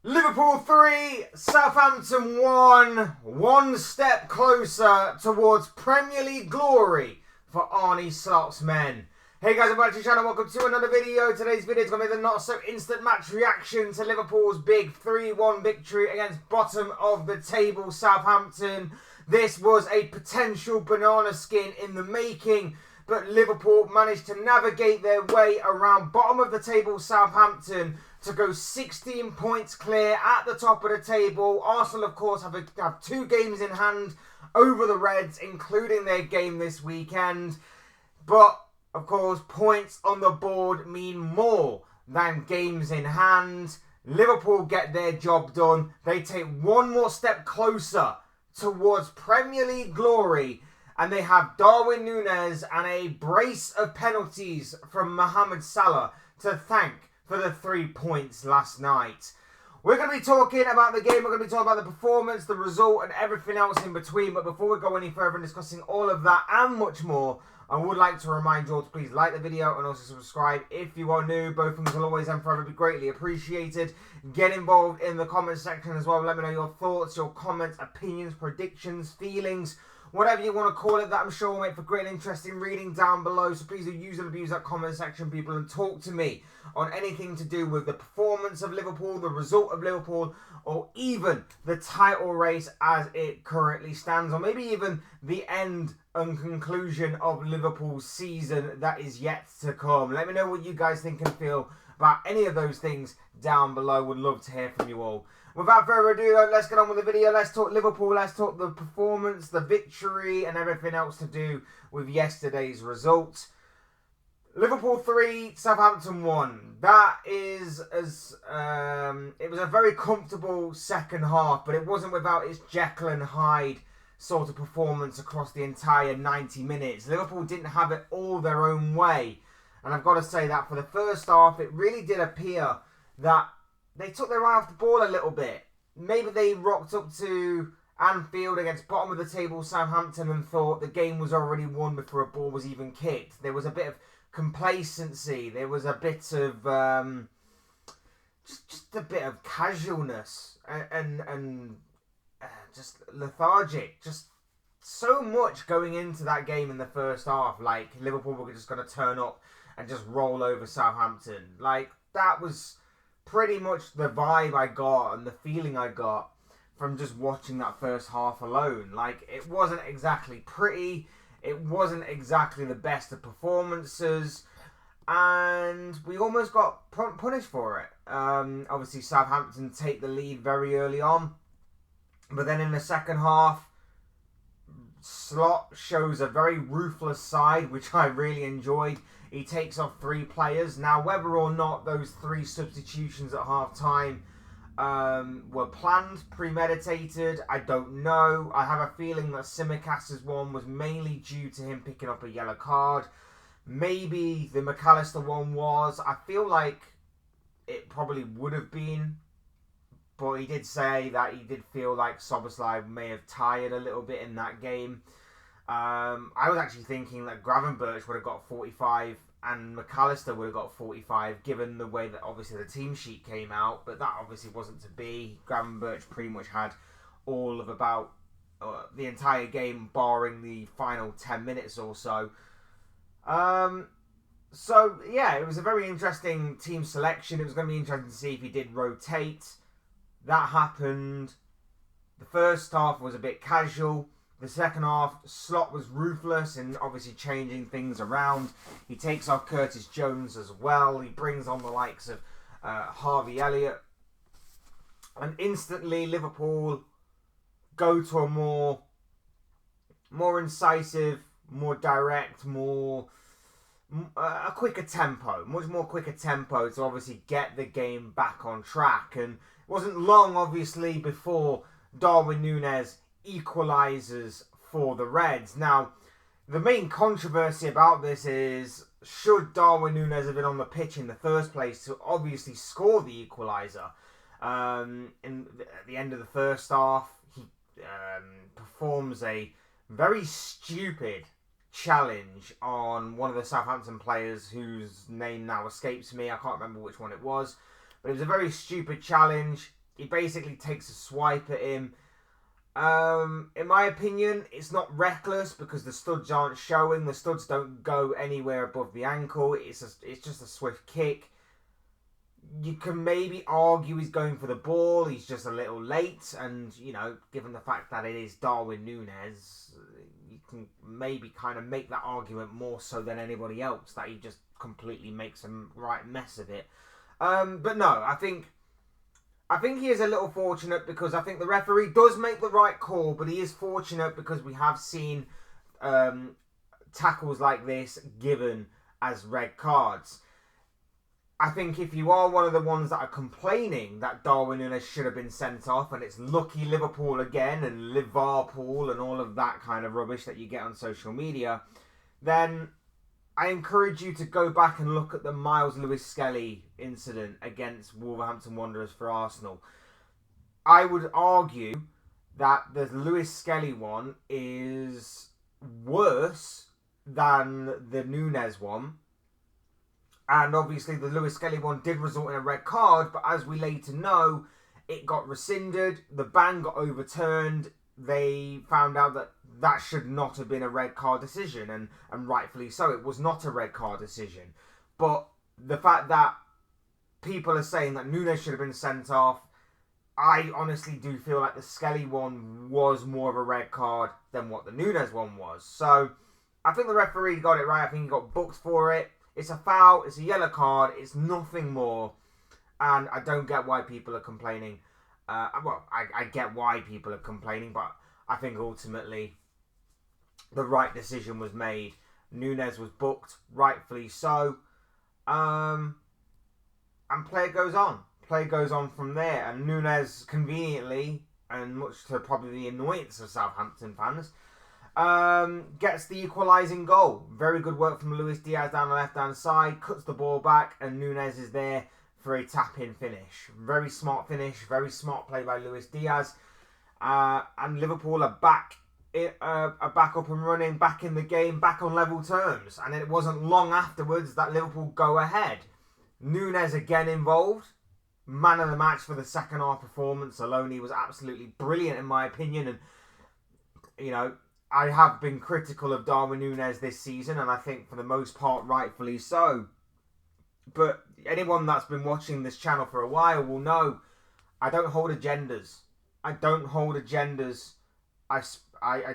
Liverpool 3, Southampton 1, one step closer towards Premier League glory for Arne Slot's men. Hey guys, welcome back to the channel, welcome to another video. Today's video is going to be the not so instant match reaction to Liverpool's big 3-1 victory against bottom of the table Southampton. This was a potential banana skin in the making, but Liverpool managed to navigate their way around bottom of the table Southampton to go 16 points clear at the top of the table. Arsenal, of course, have 2 games in hand over the Reds, including their game this weekend. But, of course, points on the board mean more than games in hand. Liverpool get their job done. They take one more step closer towards Premier League glory. And they have Darwin Nunez and a brace of penalties from Mohamed Salah to thank for the 3 points last night. We're going to be talking about the game, we're going to be talking about the performance, the result and everything else in between. But before we go any further in discussing all of that and much more, I would like to remind you all to please like the video and also subscribe if you are new. Both things will always and forever be greatly appreciated. Get involved in the comment section as well. Let me know your thoughts, your comments, opinions, predictions, feelings, whatever you want to call it, that I'm sure will make for great and interesting reading down below. So please do use and abuse that comment section, people, and talk to me on anything to do with the performance of Liverpool, the result of Liverpool, or even the title race as it currently stands, or maybe even the end and conclusion of Liverpool's season that is yet to come. Let me know what you guys think and feel about any of those things down below. Would love to hear from you all. Without further ado, though, let's get on with the video. Let's talk Liverpool. Let's talk the performance, the victory, and everything else to do with yesterday's result. Liverpool 3, Southampton 1. That is it was a very comfortable second half, but it wasn't without its Jekyll and Hyde sort of performance across the entire 90 minutes. Liverpool didn't have it all their own way, and I've got to say that for the first half, it really did appear that they took their eye off the ball a little bit. Maybe they rocked up to Anfield against bottom of the table Southampton and thought the game was already won before a ball was even kicked. There was a bit of complacency. There was a bit of just a bit of casualness and just lethargic. Just so much going into that game in the first half. Like Liverpool were just going to turn up and just roll over Southampton. Like that was pretty much the vibe I got and the feeling I got from just watching that first half alone. Like, it wasn't exactly pretty. It wasn't exactly the best of performances. And we almost got punished for it. Obviously, Southampton take the lead very early on. But then in the second half, Slot shows a very ruthless side, which I really enjoyed. He takes off 3 players. Now, whether or not those 3 substitutions at half-time were planned, premeditated, I don't know. I have a feeling that Tsimikas' one was mainly due to him picking up a yellow card. Maybe the McAllister one was. I feel like it probably would have been. But he did say that he did feel like Szoboszlai may have tired a little bit in that game. I was actually thinking that Gravenberch would have got 45 and McAllister would have got 45, given the way that obviously the team sheet came out, but that obviously wasn't to be. Gravenberch pretty much had all of about the entire game, barring the final 10 minutes or so. So, yeah, it was a very interesting team selection. It was going to be interesting to see if he did rotate. That happened. The first half was a bit casual. The second half, Slot was ruthless in obviously changing things around. He takes off Curtis Jones as well. He brings on the likes of Harvey Elliott. And instantly, Liverpool go to a more incisive, more direct, a quicker tempo. Much more quicker tempo to obviously get the game back on track. And it wasn't long, obviously, before Darwin Nunez equalises for the Reds. Now, the main controversy about this is, should Darwin Nunez have been on the pitch in the first place to obviously score the equaliser? At the end of the first half, he performs a very stupid challenge on one of the Southampton players whose name now escapes me. I can't remember which one it was. But it was a very stupid challenge. He basically takes a swipe at him. In my opinion, it's not reckless because the studs aren't showing. The studs don't go anywhere above the ankle. It's just a swift kick. You can maybe argue he's going for the ball. He's just a little late. And, you know, given the fact that it is Darwin Nunez, you can maybe kind of make that argument more so than anybody else, that he just completely makes a right mess of it. But no, I think he is a little fortunate because I think the referee does make the right call, but he is fortunate because we have seen tackles like this given as red cards. I think if you are one of the ones that are complaining that Darwin Nunez should have been sent off and it's lucky Liverpool again and Liverpool and all of that kind of rubbish that you get on social media, then I encourage you to go back and look at the Miles Lewis-Skelly incident against Wolverhampton Wanderers for Arsenal. I would argue that the Lewis-Skelly one is worse than the Nunez one. And obviously the Lewis-Skelly one did result in a red card, but as we later know, it got rescinded, the ban got overturned, they found out that that should not have been a red card decision, and rightfully so, it was not a red card decision. But the fact that people are saying that Nunez should have been sent off, I honestly do feel like the Skelly one was more of a red card than what the Nunez one was. So I think the referee got it right. I think he got booked for it. It's a foul, it's a yellow card, it's nothing more. And I don't get why people are complaining. I get why people are complaining, but I think ultimately the right decision was made. Nunez was booked, rightfully so. And play goes on. Play goes on from there. And Nunez, conveniently, and much to probably the annoyance of Southampton fans, gets the equalising goal. Very good work from Luis Diaz down the left-hand side. Cuts the ball back, and Nunez is there for a tap-in finish. Very smart finish. Very smart play by Luis Diaz. And Liverpool are back up and running, back in the game, back on level terms. And it wasn't long afterwards that Liverpool go ahead. Nunez again involved. Man of the match for the second half performance alone. He was absolutely brilliant in my opinion. And, you know, I have been critical of Darwin Nunez this season, and I think for the most part rightfully so. But anyone that's been watching this channel for a while will know I don't hold agendas. I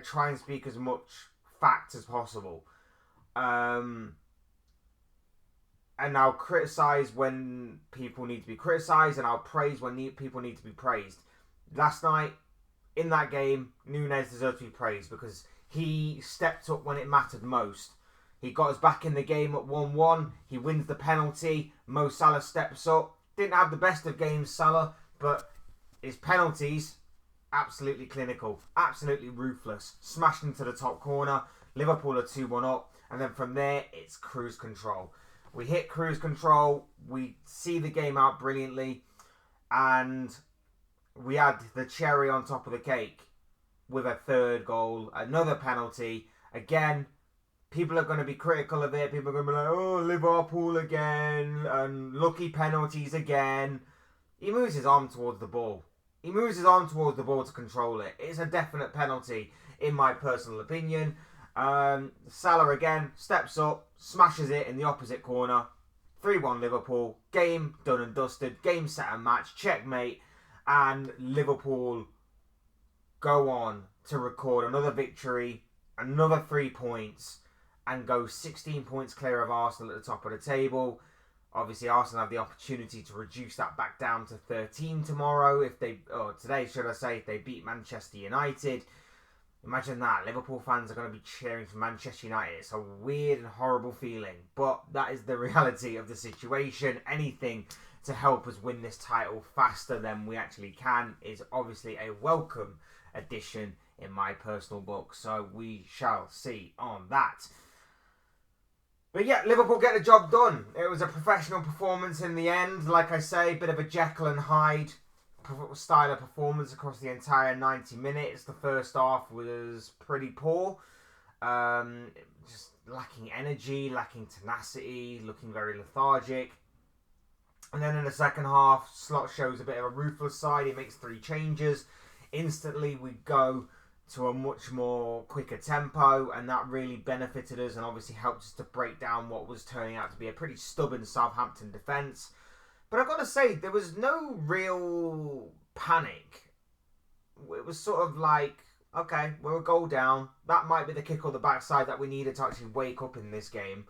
try and speak as much fact as possible. And I'll criticise when people need to be criticised, and I'll praise when people need to be praised. Last night, in that game, Nunez deserved to be praised because he stepped up when it mattered most. He got us back in the game at 1-1. He wins the penalty. Mo Salah steps up. Didn't have the best of games, Salah, but his penalties, absolutely clinical. Absolutely ruthless. Smashed into the top corner. Liverpool are 2-1 up. And then from there, it's cruise control. We hit cruise control. We see the game out brilliantly. And we add the cherry on top of the cake with a third goal, another penalty. Again, people are going to be critical of it. People are going to be like, oh, Liverpool again, and lucky penalties again. He moves his arm towards the ball. To control it. It's a definite penalty, in my personal opinion. Salah again steps up, smashes it in the opposite corner. 3-1 Liverpool. Game done and dusted. Game, set and match. Checkmate. And Liverpool go on to record another victory, another 3 points, and go 16 points clear of Arsenal at the top of the table. Obviously, Arsenal have the opportunity to reduce that back down to 13 tomorrow, if they beat Manchester United. Imagine that. Liverpool fans are going to be cheering for Manchester United. It's a weird and horrible feeling, but that is the reality of the situation. Anything to help us win this title faster than we actually can is obviously a welcome addition in my personal book. So we shall see on that. But yeah, Liverpool get the job done. It was a professional performance in the end. Like I say, bit of a Jekyll and Hyde style of performance across the entire 90 minutes. The first half was pretty poor. Just lacking energy, lacking tenacity, looking very lethargic. And then in the second half, Slot shows a bit of a ruthless side. He makes 3 changes. Instantly, we go to a much more quicker tempo, and that really benefited us and obviously helped us to break down what was turning out to be a pretty stubborn Southampton defence. But I've got to say, there was no real panic. It was sort of like, okay, we're a goal down. That might be the kick or the backside that we needed to actually wake up in this game.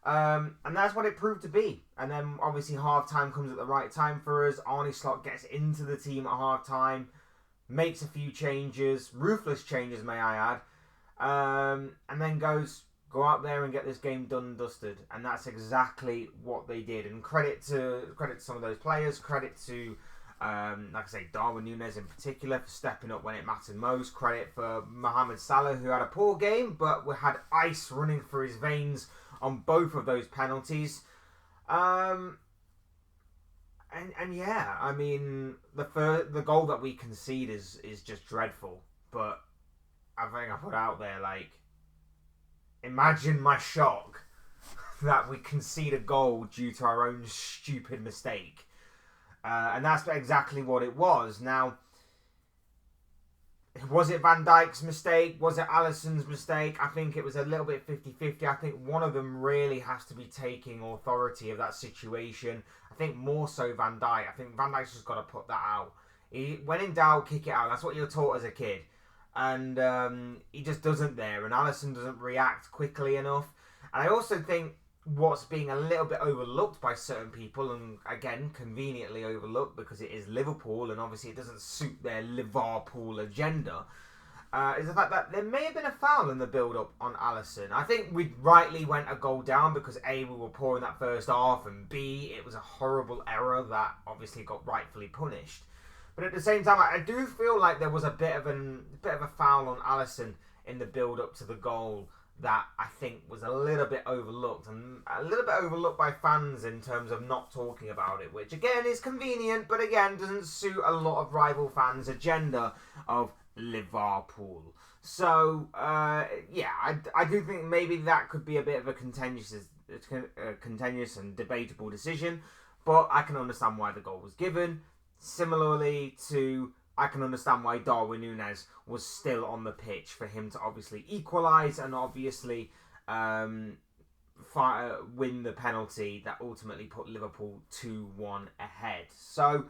And that's what it proved to be. And then obviously half-time comes at the right time for us. Arne Slot gets into the team at half-time, makes a few changes, ruthless changes may I add, and then go out there and get this game done and dusted. And that's exactly what they did. And credit to some of those players, credit to like I say, Darwin Nunez in particular for stepping up when it mattered most. Credit for Mohamed Salah, who had a poor game, but had ice running through his veins on both of those penalties. And yeah, I mean, the goal that we concede is just dreadful. But I think I put out there, like, imagine my shock that we concede a goal due to our own stupid mistake. And that's exactly what it was. Now, was it Van Dijk's mistake? Was it Alisson's mistake? I think it was a little bit 50-50. I think one of them really has to be taking authority of that situation. I think more so Van Dijk. I think Van Dijk's just got to put that out. When in doubt, kick it out. That's what you're taught as a kid. And he just doesn't there. And Alisson doesn't react quickly enough. And I also think what's being a little bit overlooked by certain people, and again conveniently overlooked because it is Liverpool and obviously it doesn't suit their Liverpool agenda, is the fact that there may have been a foul in the build-up on Alisson. I think we rightly went a goal down because A, we were poor in that first half, and B, it was a horrible error that obviously got rightfully punished. But at the same time, I do feel like there was a bit of a foul on Alisson in the build-up to the goal that I think was a little bit overlooked, and a little bit overlooked by fans in terms of not talking about it, which again is convenient, but again doesn't suit a lot of rival fans' agenda of Liverpool. So yeah, I do think maybe that could be a bit of a contentious and debatable decision, but I can understand why the goal was given. Similarly to, I can understand why Darwin Nunez was still on the pitch for him to obviously equalise and obviously win the penalty that ultimately put Liverpool 2-1 ahead. So,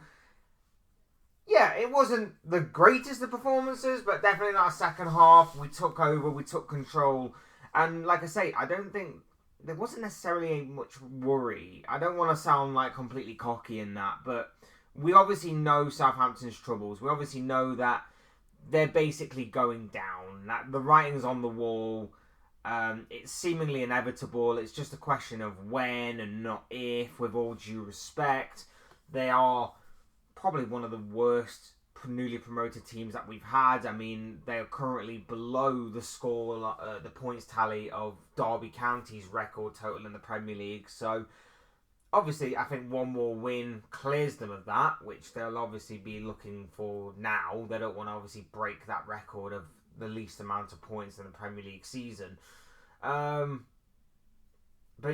yeah, it wasn't the greatest of performances, but definitely not a second half. We took over, we took control. And like I say, I don't think there wasn't necessarily much worry. I don't want to sound like completely cocky in that, but we obviously know Southampton's troubles. We obviously know that they're basically going down. That the writing's on the wall. It's seemingly inevitable. It's just a question of when and not if, with all due respect. They are probably one of the worst newly promoted teams that we've had. I mean, they are currently below the score, the points tally of Derby County's record total in the Premier League. So, obviously, I think one more win clears them of that, which they'll obviously be looking for now. They don't want to obviously break that record of the least amount of points in the Premier League season. But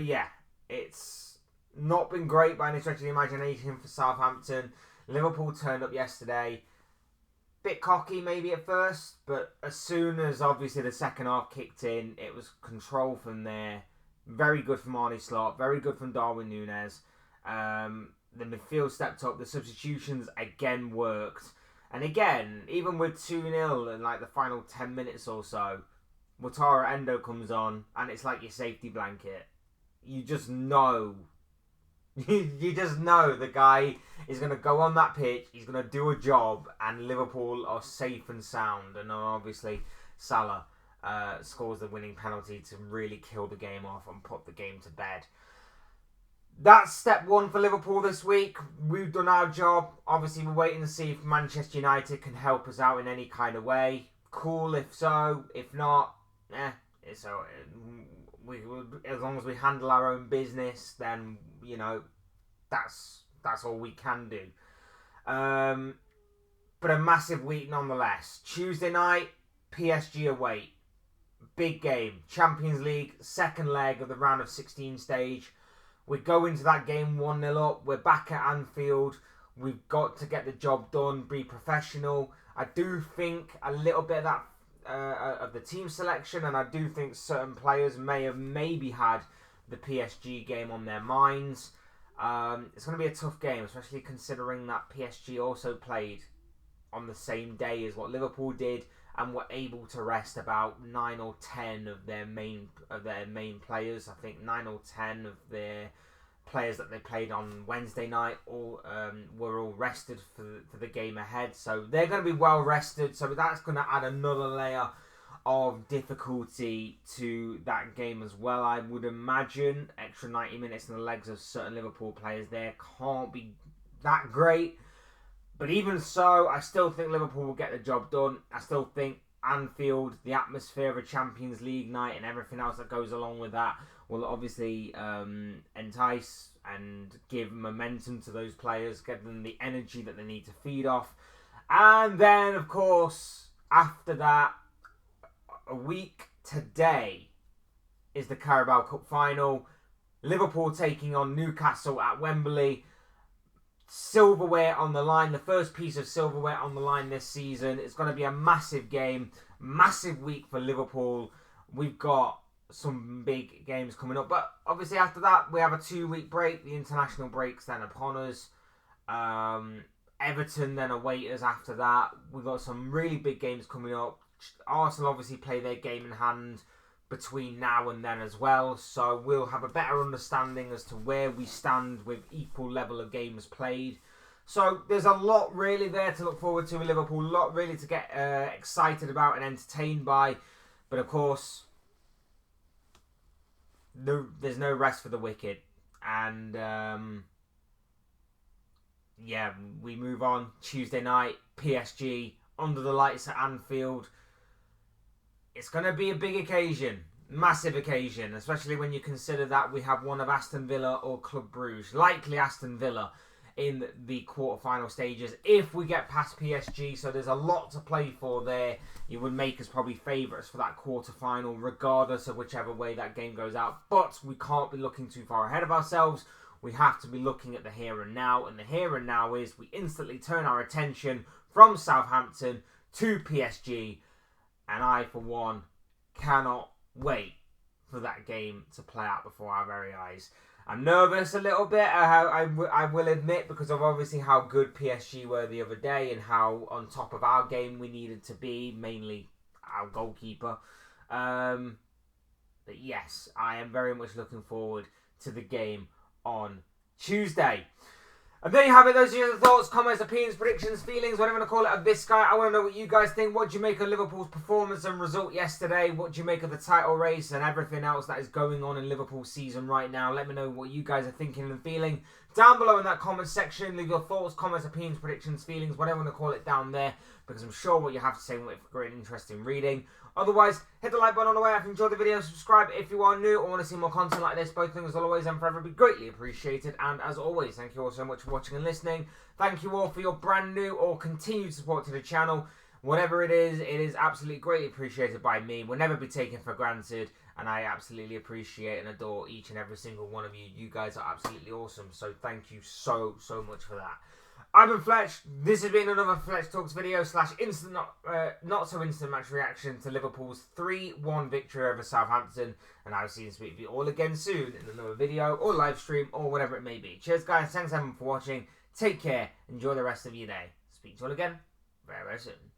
yeah, it's not been great by any stretch of the imagination for Southampton. Liverpool turned up yesterday. Bit cocky maybe at first, but as soon as obviously the second half kicked in, it was control from there. Very good from Arne Slot. Very good from Darwin Nunez. The midfield stepped up. The substitutions again worked. And again, even with 2-0 in like the final 10 minutes or so, Wataru Endo comes on and it's like your safety blanket. You just know. You just know the guy is going to go on that pitch. He's going to do a job and Liverpool are safe and sound. And obviously Salah scores the winning penalty to really kill the game off and put the game to bed. That's step one for Liverpool this week. We've done our job. Obviously, we're waiting to see if Manchester United can help us out in any kind of way. Cool if so. If not, so as long as we handle our own business, then, you know, that's all we can do. But a massive week nonetheless. Tuesday night, PSG away. Big game. Champions League, second leg of the round of 16 stage. We go into that game 1-0 up. We're back at Anfield. We've got to get the job done, be professional. I do think a little bit of that of the team selection, and I do think certain players may have maybe had the PSG game on their minds. It's going to be a tough game, especially considering that PSG also played on the same day as what Liverpool did, and were able to rest about 9 or 10 of their main players. I think 9 or 10 of their players that they played on Wednesday night were all rested for the game ahead. So they're going to be well rested. So that's going to add another layer of difficulty to that game as well. I would imagine extra 90 minutes in the legs of certain Liverpool players there can't be that great. But even so, I still think Liverpool will get the job done. I still think Anfield, the atmosphere of a Champions League night and everything else that goes along with that will obviously entice and give momentum to those players, give them the energy that they need to feed off. And then, of course, after that, a week today is the Carabao Cup final. Liverpool taking on Newcastle at Wembley. Silverware on the line, the first piece of silverware on the line this season. It's going to be a massive game, massive week for Liverpool. We've got some big games coming up, but obviously after that we have a 2-week break. The international break's then upon us. Everton then await us after that. We've got some really big games coming up. Arsenal obviously play their game in hand between now and then as well, so we'll have a better understanding as to where we stand with equal level of games played. So there's a lot really there to look forward to with Liverpool, a lot really to get excited about and entertained by, but of course there's no rest for the wicked. And yeah, we move on. Tuesday night, PSG under the lights at Anfield. It's going to be a big occasion, massive occasion, especially when you consider that we have one of Aston Villa or Club Brugge, likely Aston Villa, in the quarter-final stages if we get past PSG. So there's a lot to play for there. You would make us probably favourites for that quarter-final, regardless of whichever way that game goes out. But we can't be looking too far ahead of ourselves. We have to be looking at the here and now, and the here and now is we instantly turn our attention from Southampton to PSG. And I, for one, cannot wait for that game to play out before our very eyes. I'm nervous a little bit, I will admit, because of obviously how good PSG were the other day and how on top of our game we needed to be, mainly our goalkeeper. But yes, I am very much looking forward to the game on Tuesday. And there you have it. Those are your thoughts, comments, opinions, predictions, feelings, whatever you want to call it, of this guy. I want to know what you guys think. What do you make of Liverpool's performance and result yesterday? What do you make of the title race and everything else that is going on in Liverpool's season right now? Let me know what you guys are thinking and feeling down below in that comment section. Leave your thoughts, comments, opinions, predictions, feelings, whatever you want to call it down there, because I'm sure what you have to say will make for great and interesting reading. Otherwise, hit the like button on the way. If you enjoyed the video, subscribe if you are new or want to see more content like this. Both things, as always and forever, be greatly appreciated. And as always, thank you all so much for watching and listening. Thank you all for your brand new or continued support to the channel. Whatever it is absolutely greatly appreciated by me. Will never be taken for granted. And I absolutely appreciate and adore each and every single one of you. You guys are absolutely awesome. So thank you so much for that. I've been Fletch. This has been another Fletch Talks video / instant, not so instant match reaction to Liverpool's 3-1 victory over Southampton. And I'll see you and speak to you all again soon in another video or live stream or whatever it may be. Cheers, guys. Thanks everyone for watching. Take care. Enjoy the rest of your day. Speak to you all again very soon.